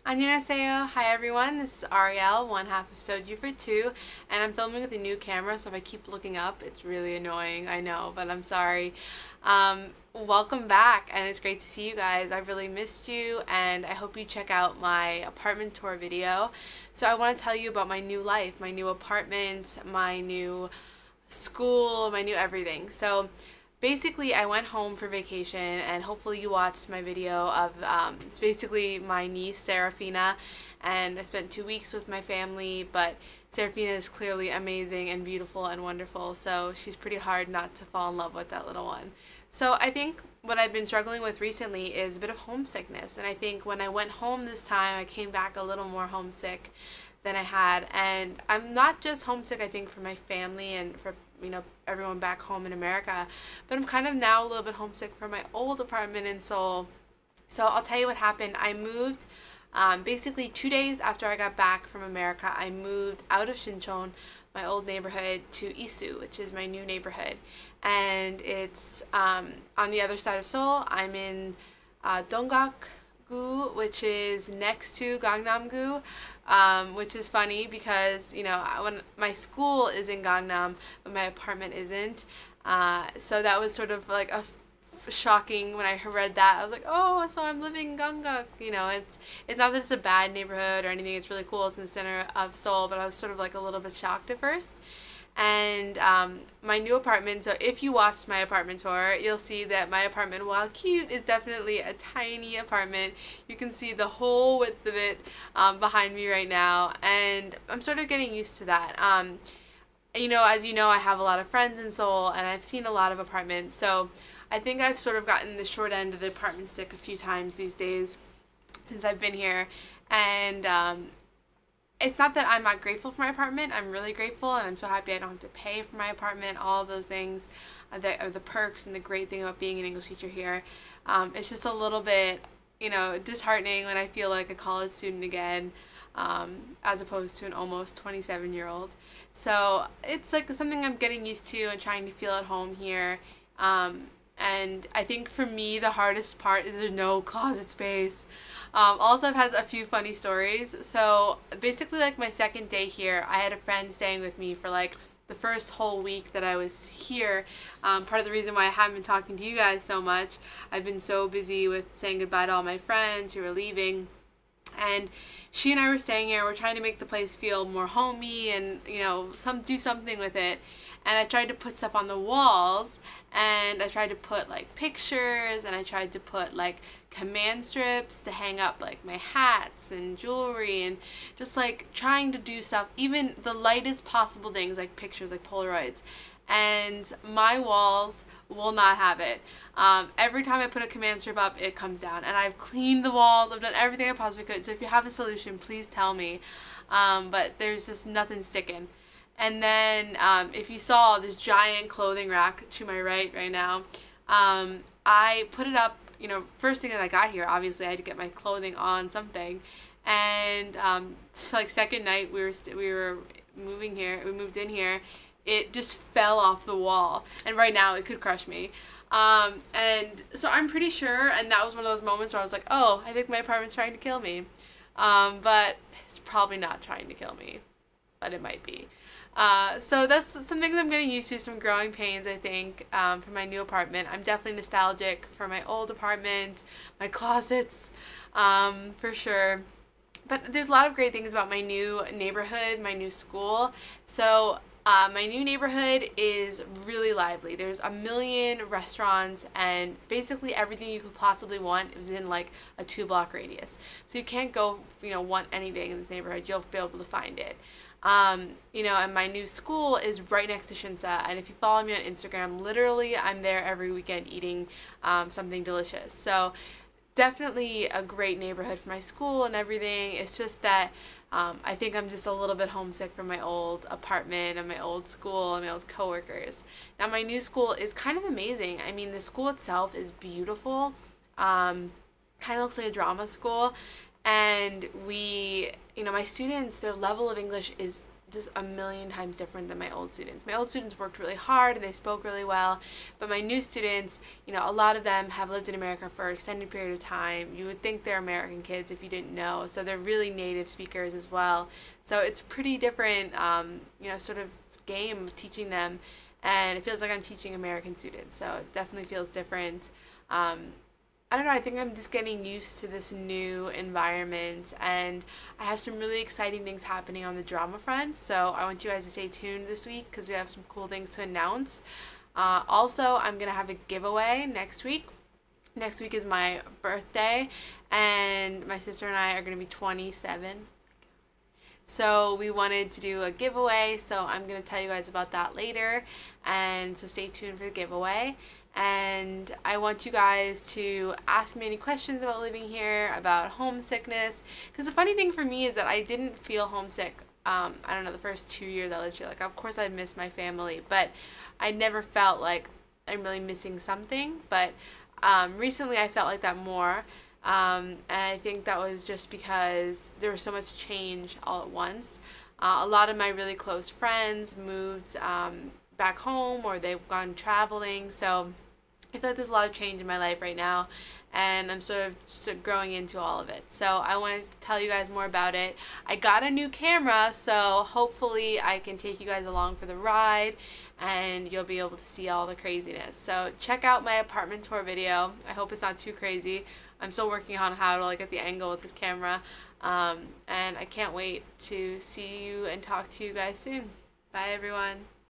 안녕하세요. Hi everyone. This is Ariel, one half of Soju for two, and I'm filming with a new camera, so if I keep looking up, it's really annoying. I know, but I'm sorry. Welcome back, and it's great to see you guys. I've really missed you, and I hope you check out my apartment tour video. So I want to tell you about my new life, my new apartment, my new school, my new everything. So basically I went home for vacation, and hopefully you watched my video of it's basically my niece Serafina, and I spent 2 weeks with my family, but Serafina is clearly amazing and beautiful and wonderful, so she's pretty hard not to fall in love with that little one. So I think what I've been struggling with recently is a bit of homesickness, and I think when I went home this time I came back a little more homesick than I had. And I'm not just homesick, I think, for my family and for everyone back home in America, but I'm kind of now a little bit homesick for my old apartment in Seoul. So I'll tell you what happened. I moved basically 2 days after I got back from America. I moved out of Shincheon, my old neighborhood, to Isu, which is my new neighborhood, and it's on the other side of Seoul. I'm in Donggak-gu, which is next to Gangnam-gu, which is funny because, when my school is in Gangnam, but my apartment isn't. So that was sort of like shocking when I read that. I was like, oh, so I'm living in Ganggak. It's not that it's a bad neighborhood or anything. It's really cool. It's in the center of Seoul, but I was sort of like a little bit shocked at first. And my new apartment, so if you watched my apartment tour, you'll see that my apartment, while cute, is definitely a tiny apartment. You can see the whole width of it behind me right now, and I'm sort of getting used to that. As you know, I have a lot of friends in Seoul, and I've seen a lot of apartments, so I think I've sort of gotten the short end of the apartment stick a few times these days since I've been here. And it's not that I'm not grateful for my apartment. I'm really grateful, and I'm so happy I don't have to pay for my apartment. All of those things are the perks and the great thing about being an English teacher here. It's just a little bit, disheartening when I feel like a college student again, as opposed to an almost 27-year-old. So it's like something I'm getting used to and trying to feel at home here. And I think for me, the hardest part is there's no closet space. Also, I've had a few funny stories. So basically, like my second day here, I had a friend staying with me for like the first whole week that I was here. Part of the reason why I haven't been talking to you guys so much, I've been so busy with saying goodbye to all my friends who were leaving. And she and I were staying here. We're trying to make the place feel more homey and, do something with it. And I tried to put stuff on the walls, and I tried to put like pictures, and I tried to put like command strips to hang up like my hats and jewelry, and just like trying to do stuff, even the lightest possible things like pictures, like Polaroids. And my walls will not have it. Every time I put a command strip up, it comes down. And I've cleaned the walls. I've done everything I possibly could. So if you have a solution, please tell me. But there's just nothing sticking. And then if you saw this giant clothing rack to my right now, I put it up, first thing that I got here, obviously I had to get my clothing on something. And so like second night we were moving here, we moved in here, it just fell off the wall, and right now it could crush me. And so I'm pretty sure, and that was one of those moments where I was like, oh, I think my apartment's trying to kill me. But it's probably not trying to kill me, but it might be. So that's some things I'm getting used to, some growing pains, I think, for my new apartment. I'm definitely nostalgic for my old apartment, my closets, for sure. But there's a lot of great things about my new neighborhood, my new school. So my new neighborhood is really lively. There's a million restaurants, and basically everything you could possibly want is in like a 2-block radius. So you can't go, want anything in this neighborhood. You'll be able to find it. And my new school is right next to Shinsa, and if you follow me on Instagram, literally I'm there every weekend eating something delicious. So definitely a great neighborhood for my school and everything. It's just that I think I'm just a little bit homesick from my old apartment and my old school and my old coworkers. Now my new school is kind of amazing. I mean, the school itself is beautiful. Kind of looks like a drama school. And my students, their level of English is just a million times different than my old students. My old students worked really hard and they spoke really well, but my new students, you know, a lot of them have lived in America for an extended period of time. You would think they're American kids if you didn't know, so they're really native speakers as well. So it's pretty different, you know, sort of game of teaching them, and it feels like I'm teaching American students, so it definitely feels different. I don't know, I think I'm just getting used to this new environment, and I have some really exciting things happening on the drama front, so I want you guys to stay tuned this week because we have some cool things to announce. Also, I'm going to have a giveaway next week. Next week is my birthday, and my sister and I are going to be 27. So we wanted to do a giveaway, so I'm going to tell you guys about that later, and so stay tuned for the giveaway. And I want you guys to ask me any questions about living here, about homesickness, because the funny thing for me is that I didn't feel homesick, I don't know, the first 2 years I lived here. Like, of course I miss my family, but I never felt like I'm really missing something, but recently I felt like that more. And I think that was just because there was so much change all at once. A lot of my really close friends moved back home, or they've gone traveling, so I feel like there's a lot of change in my life right now, and I'm sort of growing into all of it. So I want to tell you guys more about it. I got a new camera, so hopefully I can take you guys along for the ride, and you'll be able to see all the craziness. So check out my apartment tour video. I hope it's not too crazy. I'm still working on how to like get the angle with this camera, and I can't wait to see you and talk to you guys soon. Bye everyone.